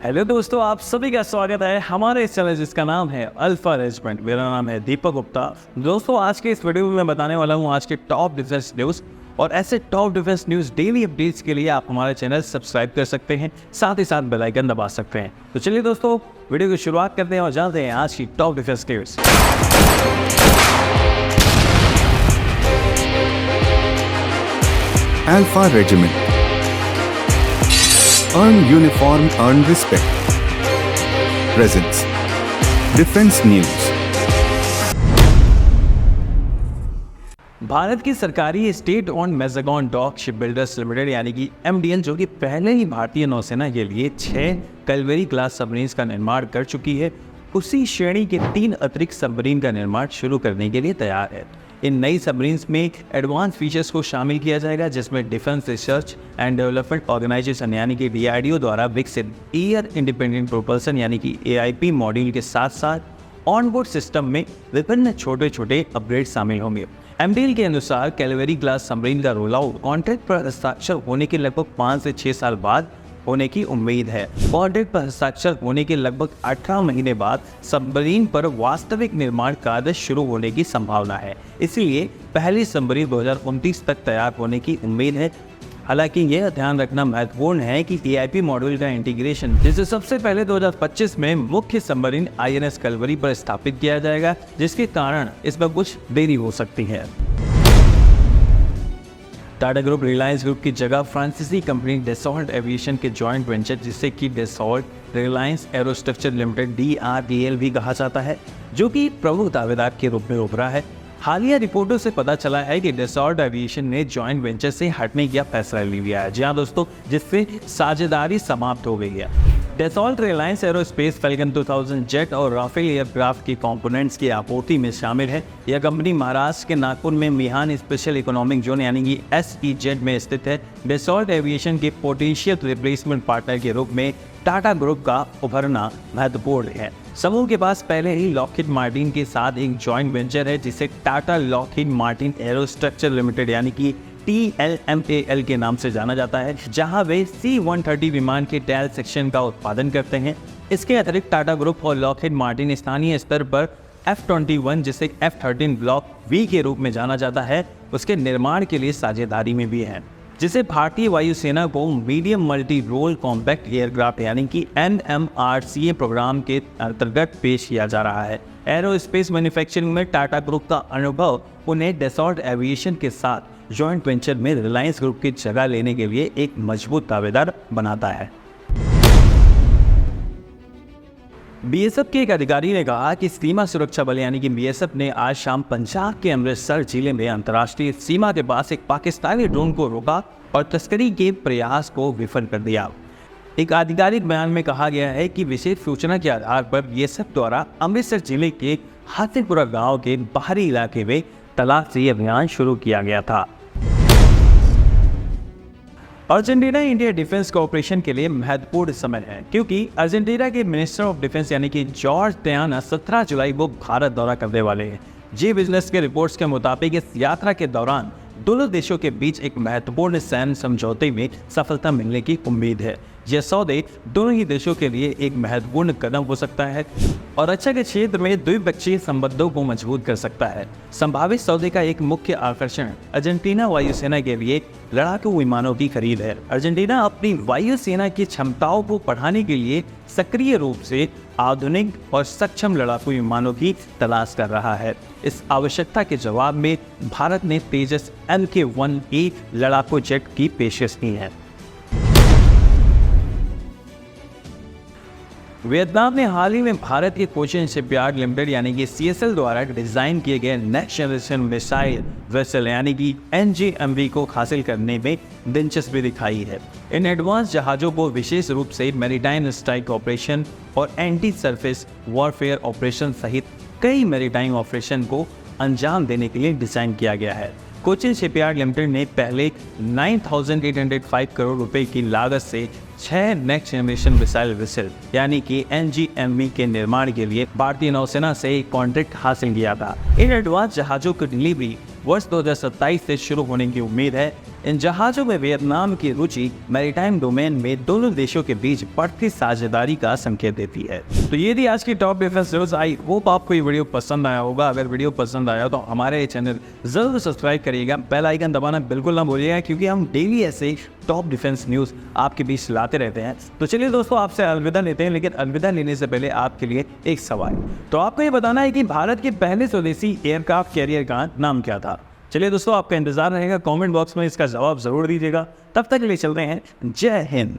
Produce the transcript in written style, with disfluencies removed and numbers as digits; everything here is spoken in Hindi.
हेलो दोस्तों, आप सभी का स्वागत है हमारे इस चैनल जिसका नाम है अल्फा रेजिमेंट। मेरा नाम है दीपक गुप्ता। दोस्तों, आज के इस वीडियो में मैं बताने वाला हूं आज के टॉप डिफेंस न्यूज़, और ऐसे top defence news daily updates के लिए आप हमारे चैनल सब्सक्राइब कर सकते हैं, साथ ही साथ बेल आइकन दबा सकते हैं। तो चलिए दोस्तों, वीडियो की शुरुआत करते हैं और जानते हैं आज की top defence news. Alpha Regiment. Earn uniform, earn respect. Presents Defense News. भारत की सरकारी state owned Mazagon dock shipbuilders limited यानी कि MDL, जो कि पहले ही भारतीय नौसेना के लिए 6 कलवेरी क्लास सबमरीन्स का निर्माण कर चुकी है, उसी श्रेणी के 3 अतिरिक्त सबमरीन का निर्माण शुरू करने के लिए तैयार है। इन नई सबमरीन्स में एडवांस फीचर्स को शामिल किया जाएगा, जिसमें defence research and development organisation यानी कि DRDO द्वारा विकसित एयर इंडिपेंडेंट प्रोपल्सन यानी कि AIP मॉड्यूल के साथ साथ ऑनबोर्ड सिस्टम में विभिन्न छोटे छोटे अपग्रेड शामिल होंगे। MDL के अनुसार कैलवेरी क्लास सबमरीन का रोल आउट कॉन्ट्रैक्ट पर हस्ताक्षर होने के लगभग 5 से 6 साल बाद होने की उम्मीद है। कॉन्ट्रैक्ट पर हस्ताक्षर होने के लगभग 18 महीने बाद सबमरीन पर वास्तविक निर्माण कार्य शुरू होने की संभावना है, इसलिए पहली सबमरीन 2029 तक तैयार होने की उम्मीद है। हालांकि यह ध्यान रखना महत्वपूर्ण है कि AIP मॉड्यूल का इंटीग्रेशन, जिसे सबसे पहले 2025 में मुख्य सबमरीन INS कलवरी पर स्थापित किया जाएगा, जिसके कारण इसमें कुछ देरी हो सकती है। टाटा ग्रुप रिलायंस ग्रुप की जगह फ्रांसीसी कंपनी डेसॉल्ट एविएशन के जॉइंट वेंचर, जिसे कि डेसॉल्ट रिलायंस एरोस्ट्रक्चर लिमिटेड DRDL भी कहा जाता है, जो कि प्रमुख दावेदार के रूप में उभरा है। हालिया रिपोर्टों से पता चला है कि डेसॉल्ट एविएशन ने जॉइंट वेंचर से हटने का फैसला ले लिया है, जी हाँ दोस्तों, जिससे साझेदारी समाप्त हो गई है। Dassault Reliance aerospace falcon 2000 jet और राफेल एयरक्राफ्ट की कंपोनेंट्स की आपूर्ति में शामिल है। यह कंपनी महाराष्ट्र के नागपुर में मिहान स्पेशल इकोनॉमिक जोन यानी कि SEZ में स्थित है। डेसॉल्ट एविएशन के पोटेंशियल रिप्लेसमेंट पार्टनर के रूप में टाटा ग्रुप का उभरना महत्वपूर्ण है। समूह के पास पहले ही लॉकहीड मार्टिन के साथ एक जॉइंट वेंचर है, जिसे टाटा लॉकहीड मार्टिन एरोस्ट्रक्चर लिमिटेड यानी कि TLMAL के नाम से जाना जाता है, जहां वे C-130 विमान के टैल सेक्शन का उत्पादन करते हैं। इसके अतिरिक्त टाटा ग्रुप और लॉकहीड मार्टिन स्थानीय स्तर पर F-21, जिसे F-13 ब्लॉक V के रूप में जाना जाता है, उसके निर्माण के लिए साझेदारी में भी है, जिसे भारतीय वायुसेना को medium multi role compact aircraft यानी कि NMRCA प्रोग्राम के अंतर्गत पेश किया जा रहा है। एरोस्पेस मैन्युफैक्चरिंग में टाटा ग्रुप का अनुभव उन्हें डेसॉल्ट एविएशन के साथ जॉइंट वेंचर में रिलायंस ग्रुप की जगह लेने के लिए एक मजबूत दावेदार बनाता है। BSF के एक अधिकारी ने कहा कि सीमा सुरक्षा बल यानी कि BSF ने आज शाम पंजाब के अमृतसर जिले में अंतर्राष्ट्रीय सीमा के पास एक पाकिस्तानी ड्रोन को रोका और तस्करी के प्रयास को विफल कर दिया। एक आधिकारिक बयान में कहा गया है कि विशेष सूचना के आधार पर BSF द्वारा अमृतसर जिले के हाथीपुरा गांव के बाहरी इलाके में तलाशी अभियान शुरू किया गया था। अर्जेंटीना इंडिया डिफेंस कोऑपरेशन के लिए महत्वपूर्ण समय है, क्योंकि अर्जेंटीना के मिनिस्टर ऑफ डिफेंस यानी कि जॉर्ज टयाना 17 जुलाई को भारत दौरा करने वाले हैं। जी बिजनेस के रिपोर्ट्स के मुताबिक इस यात्रा के दौरान दोनों देशों के बीच एक महत्वपूर्ण सैन्य समझौते में सफलता मिलने की उम्मीद है। यह सौदे दोनों ही देशों के लिए एक महत्वपूर्ण कदम हो सकता है और रक्षा के क्षेत्र में द्विपक्षीय संबंधों को मजबूत कर सकता है। संभावित सौदे का एक मुख्य आकर्षण अर्जेंटीना वायुसेना के लिए लड़ाकू विमानों की खरीद है। अर्जेंटीना अपनी वायुसेना की क्षमताओं को बढ़ाने के लिए सक्रिय रूप से आधुनिक और सक्षम लड़ाकू विमानों की तलाश कर रहा है। इस आवश्यकता के जवाब में भारत ने तेजस LK-1A लड़ाकू जेट की पेशकश की है। वियतनाम ने हाल ही में भारत के कोचिन शिपयार्ड लिमिटेड यानी कि CSL द्वारा डिजाइन किए गए नेक्स्ट जनरेशन मिसाइल वेसल यानी कि NGMV को हासिल करने में दिलचस्पी दिखाई है। इन एडवांस जहाज़ों को विशेष रूप से मैरीटाइम स्ट्राइक ऑपरेशन और एंटी सरफेस वॉरफेयर ऑपरेशन सहित कई मैरीटाइम ऑपरेशन को अंजाम देने के लिए डिज़ाइन किया गया है। कोचिन शिपयार्ड लिमिटेड ने पहले 9,805 करोड़ रुपए की लागत से 6 नेक्स्ट जनरेशन मिसाइल वेसल यानी कि NGMV के निर्माण के लिए भारतीय नौसेना से एक कॉन्ट्रैक्ट हासिल किया था। इन एडवांस जहाज़ों की डिलीवरी वर्ष 2027 से शुरू होने की उम्मीद है। इन जहाज़ों में वियतनाम की रुचि मैरीटाइम डोमेन में दोनों देशों के बीच बढ़ती साझेदारी का संकेत देती है। तो ये थी आज की top defence news. I hope आपको ये वीडियो पसंद आया होगा। अगर वीडियो पसंद आया तो हमारे चैनल ज़रूर सब्सक्राइब करिएगा, बेल आइकन दबाना बिल्कुल ना भूलिएगा, क्योंकि हम डेली ऐसे टॉप डिफेंस न्यूज़ आपके बीच लाते रहते हैं। तो चलिए दोस्तों, आपसे अलविदा लेते हैं, लेकिन अलविदा लेने से पहले आपके लिए एक सवाल। तो आपको ये बताना है कि भारत के पहले स्वदेशी एयरक्राफ्ट कैरियर का नाम क्या था। चलिए दोस्तों, आपका इंतजार रहेगा, कमेंट बॉक्स में इसका जवाब ज़रूर दीजिएगा। तब तक के लिए चलते हैं। जय हिंद।